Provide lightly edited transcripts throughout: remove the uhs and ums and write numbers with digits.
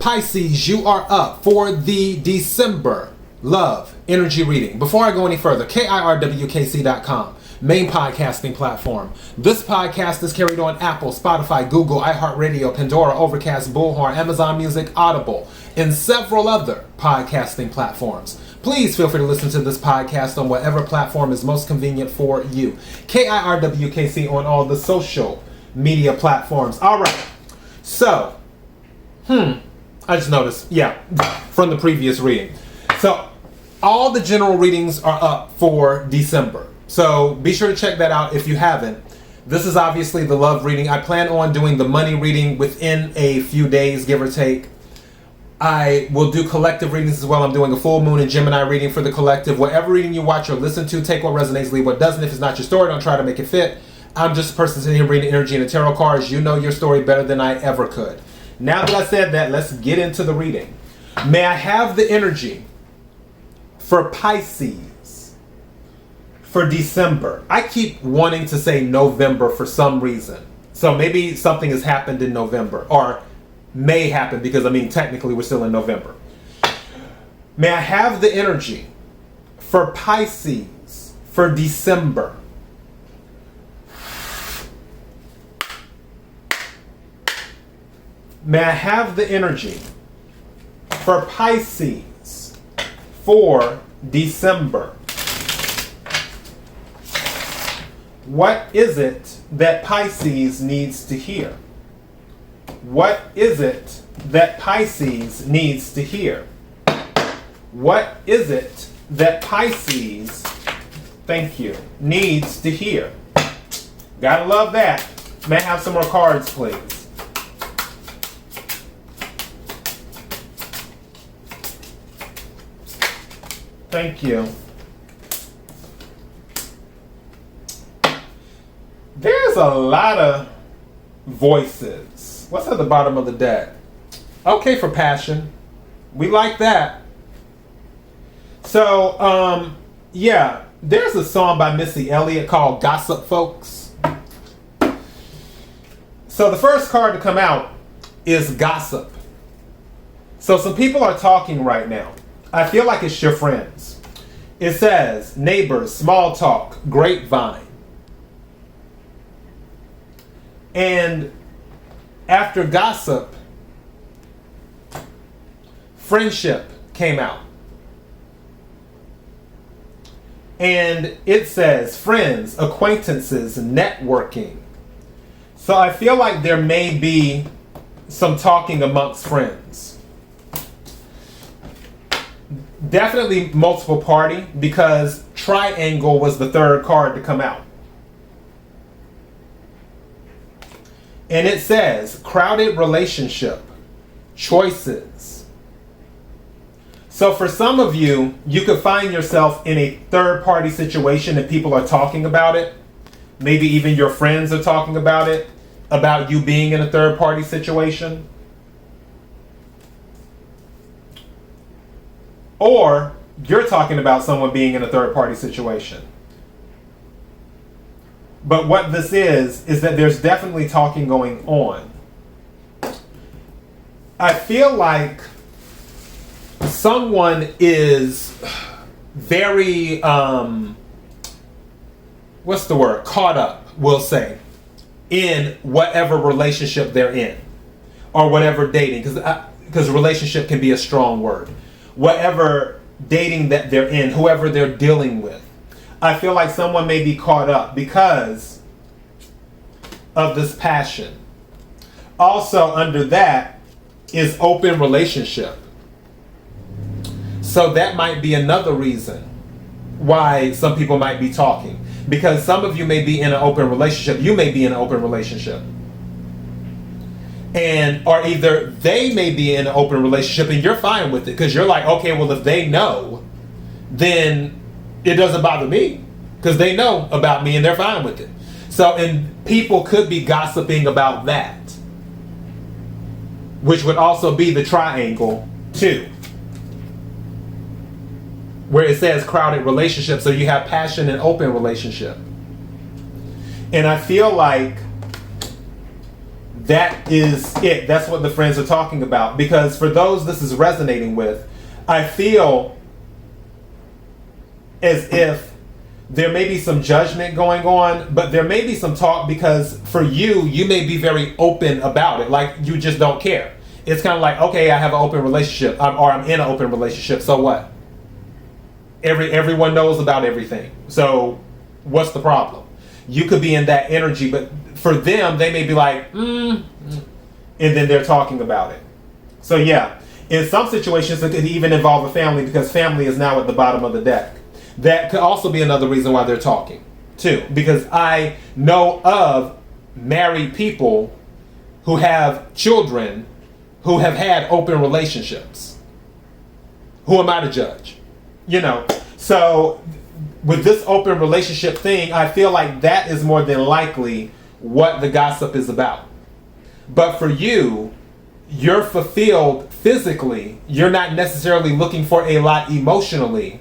Pisces, you are up for the December love energy reading. Before I go any further, KIRWKC.com, main podcasting platform. This podcast is carried on Apple, Spotify, Google, iHeartRadio, Pandora, Overcast, Bullhorn, Amazon Music, Audible, and several other podcasting platforms. Please feel free to listen to this podcast on whatever platform is most convenient for you. KIRWKC on all the social media platforms. All right. So, I just noticed, from the previous reading. So, all the general readings are up for December. So, be sure to check that out if you haven't. This is obviously the love reading. I plan on doing the money reading within a few days, give or take. I will do collective readings as well. I'm doing a full moon and Gemini reading for the collective. Whatever reading you watch or listen to, take what resonates, leave what doesn't. If it's not your story, don't try to make it fit. I'm just a person sitting here reading energy and the tarot cards. You know your story better than I ever could. Now that I said that, let's get into the reading. May I have the energy for Pisces for December? I keep wanting to say November for some reason. So maybe something has happened in November, or may happen, because technically we're still in November. May I have the energy for Pisces for December? May I have the energy for Pisces for December? What is it that Pisces needs to hear? What is it that Pisces needs to hear? What is it that Pisces, needs to hear? Gotta love that. May I have some more cards, please? Thank you. There's a lot of voices. What's at the bottom of the deck? Okay, for passion. We like that. So, there's a song by Missy Elliott called Gossip Folks. So the first card to come out is Gossip. So some people are talking right now. I feel like it's your friends. It says, neighbors, small talk, grapevine. And after gossip, friendship came out. And it says friends, acquaintances, networking. So I feel like there may be some talking amongst friends. Definitely multiple party, because triangle was the third card to come out. And it says crowded relationship, choices. So for some of you, you could find yourself in a third party situation and people are talking about it. Maybe even your friends are talking about it, about you being in a third party situation. Or you're talking about someone being in a third party situation. But what this is that there's definitely talking going on. I feel like someone is very, caught up, we'll say, in whatever relationship they're in. Or whatever dating, because relationship can be a strong word. Whatever dating that they're in, whoever they're dealing with. I feel like someone may be caught up because of this passion. Also under that is open relationship. So that might be another reason why some people might be talking. Because some of you may be in an open relationship. You may be in an open relationship. Or either they may be in an open relationship and you're fine with it. Because you're like, okay, well, if they know, then it doesn't bother me, because they know about me and they're fine with it. So, and people could be gossiping about that, which would also be the triangle too, where it says crowded relationship. So you have passion and open relationship. And I feel like that is it. That's what the friends are talking about. Because for those this is resonating with, I feel as if there may be some judgment going on, but there may be some talk because for you may be very open about it. Like you just don't care. It's kind of like, okay, I have an open relationship, or I'm in an open relationship. So what? Everyone knows about everything. So what's the problem? You could be in that energy, but for them, they may be like, and then they're talking about it. So yeah, in some situations, it could even involve a family because family is now at the bottom of the deck. That could also be another reason why they're talking, too. Because I know of married people who have children who have had open relationships. Who am I to judge? You know, so with this open relationship thing, I feel like that is more than likely what the gossip is about. But for you, you're fulfilled physically. You're not necessarily looking for a lot emotionally.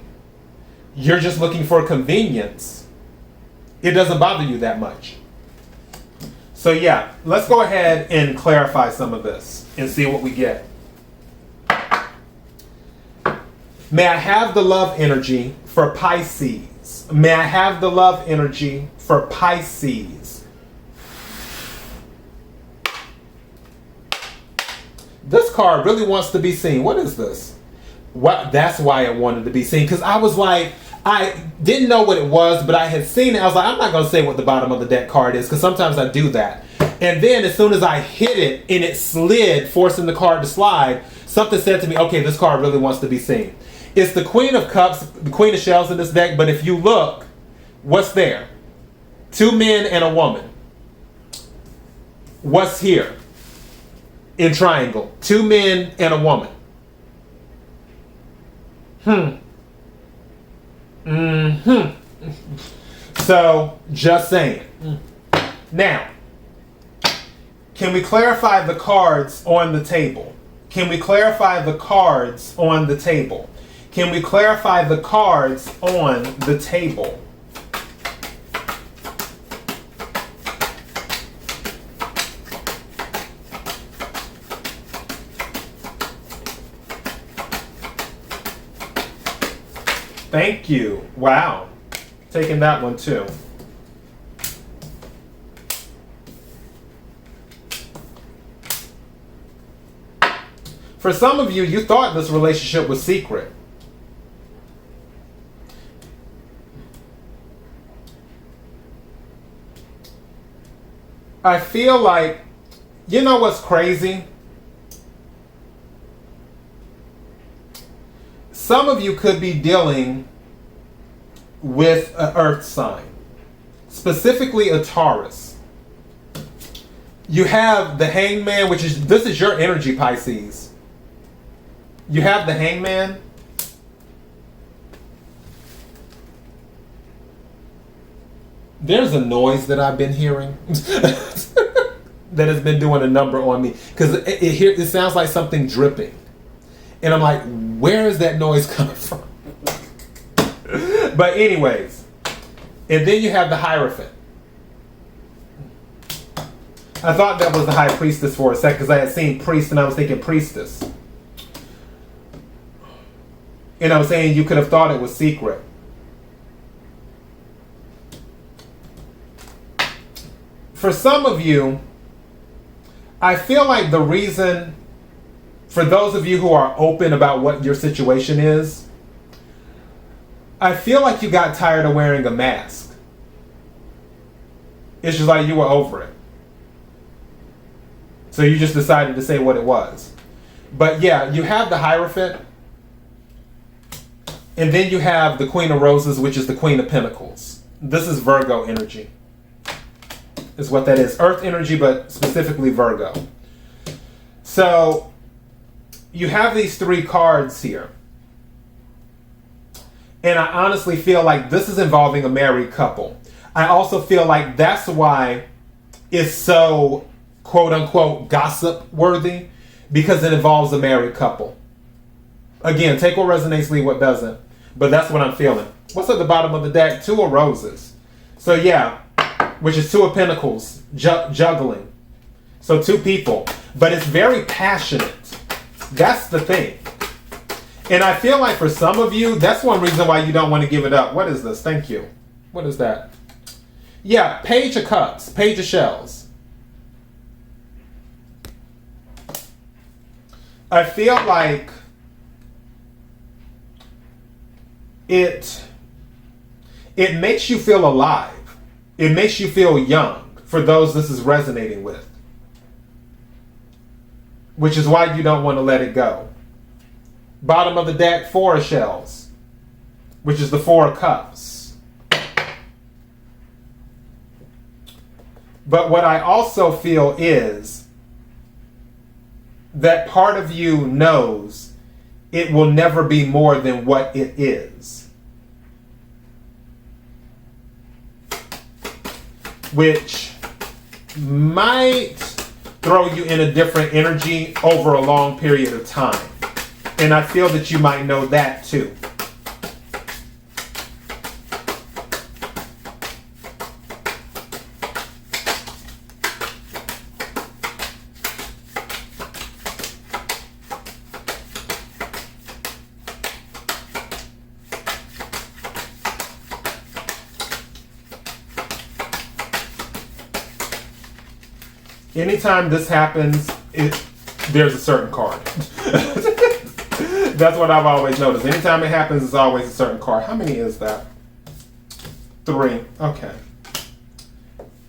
You're just looking for convenience. It doesn't bother you that much. So yeah, let's go ahead and clarify some of this and see what we get. May I have the love energy for Pisces? May I have the love energy for Pisces? This card really wants to be seen. What is this? What? That's why it wanted to be seen. Because I was like, I didn't know what it was, but I had seen it. I was like, I'm not going to say what the bottom of the deck card is because sometimes I do that. And then as soon as I hit it and it slid, forcing the card to slide, something said to me, okay, this card really wants to be seen. It's the Queen of Cups, the Queen of Shells in this deck, but if you look, what's there? 2 men and a woman. What's here? In triangle. 2 men and a woman. So, just saying. Now, can we clarify the cards on the table? Can we clarify the cards on the table? Can we clarify the cards on the table? Thank you. Wow. Taking that one too. For some of you, you thought this relationship was secret. I feel like, you know what's crazy? Some of you could be dealing with an earth sign, specifically a Taurus. You have the Hangman, this is your energy, Pisces. You have the Hangman. There's a noise that I've been hearing that has been doing a number on me because it sounds like something dripping. And I'm like, where is that noise coming from? But anyways, and then you have the Hierophant. I thought that was the High Priestess for a second because I had seen priest and I was thinking priestess. And I was saying you could have thought it was secret. For some of you, I feel like the reason, for those of you who are open about what your situation is, I feel like you got tired of wearing a mask. It's just like you were over it. So you just decided to say what it was. But yeah, you have the Hierophant. And then you have the Queen of Roses, which is the Queen of Pentacles. This is Virgo energy. Is what that is. Earth energy, but specifically Virgo. So you have these 3 cards here. And I honestly feel like this is involving a married couple. I also feel like that's why it's so quote unquote gossip worthy, because it involves a married couple. Again, take what resonates, leave what doesn't. But that's what I'm feeling. What's at the bottom of the deck? 2 of Roses. So yeah, which is 2 of Pentacles, juggling. So 2 people, but it's very passionate. That's the thing. And I feel like for some of you, that's one reason why you don't want to give it up. What is this? Thank you. What is that? Yeah, Page of Cups, Page of Shells. I feel like it makes you feel alive. It makes you feel young, for those this is resonating with. Which is why you don't want to let it go. Bottom of the deck, 4 of Shells, which is the 4 of Cups. But what I also feel is that part of you knows it will never be more than what it is. Which might throw you in a different energy over a long period of time. And I feel that you might know that too. Anytime this happens, there's a certain card. That's what I've always noticed. Anytime it happens, it's always a certain card. How many is that? 3. Okay.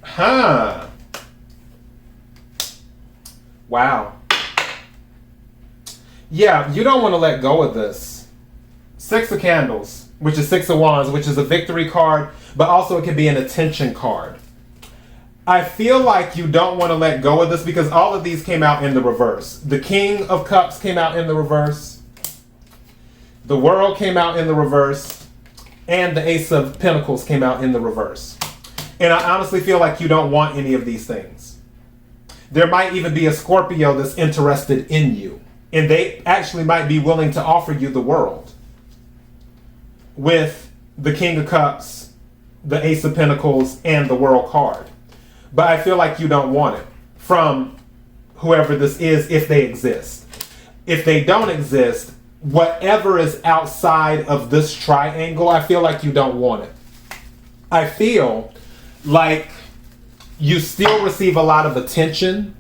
Huh. Wow. Yeah, you don't want to let go of this. 6 of Candles, which is 6 of Wands, which is a victory card, but also it can be an attention card. I feel like you don't want to let go of this because all of these came out in the reverse. The King of Cups came out in the reverse. The World came out in the reverse. And the Ace of Pentacles came out in the reverse. And I honestly feel like you don't want any of these things. There might even be a Scorpio that's interested in you. And they actually might be willing to offer you the world. With the King of Cups, the Ace of Pentacles, and the World card. But I feel like you don't want it from whoever this is if they exist. If they don't exist, whatever is outside of this triangle, I feel like you don't want it. I feel like you still receive a lot of attention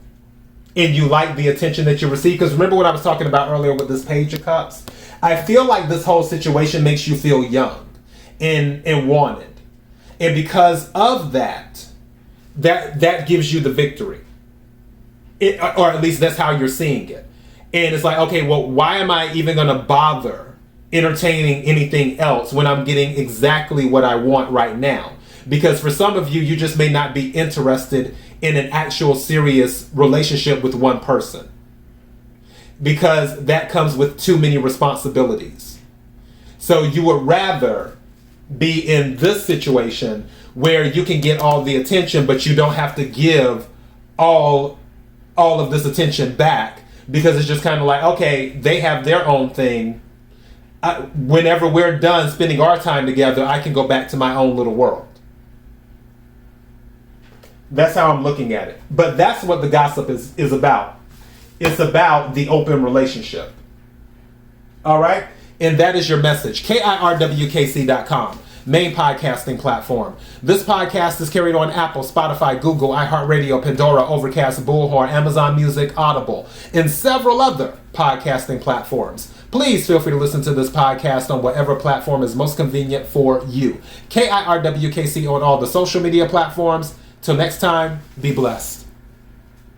and you like the attention that you receive. Because remember what I was talking about earlier with this Page of Cups? I feel like this whole situation makes you feel young and wanted. And because of that gives you the victory. Or at least that's how you're seeing it. And it's like, okay, well, why am I even going to bother entertaining anything else when I'm getting exactly what I want right now? Because for some of you, you just may not be interested in an actual serious relationship with one person. Because that comes with too many responsibilities. So you would rather be in this situation where you can get all the attention, but you don't have to give all of this attention back, because it's just kind of like, okay, they have their own thing. Whenever we're done spending our time together, I can go back to my own little world. That's how I'm looking at it. But that's what the gossip is about. It's about the open relationship. All right? And that is your message. KIRWKC.com. Main podcasting platform. This podcast is carried on Apple, Spotify, Google, iHeartRadio, Pandora, Overcast, Bullhorn, Amazon Music, Audible, and several other podcasting platforms. Please feel free to listen to this podcast on whatever platform is most convenient for you. KIRWKC on all the social media platforms. Till next time, be blessed.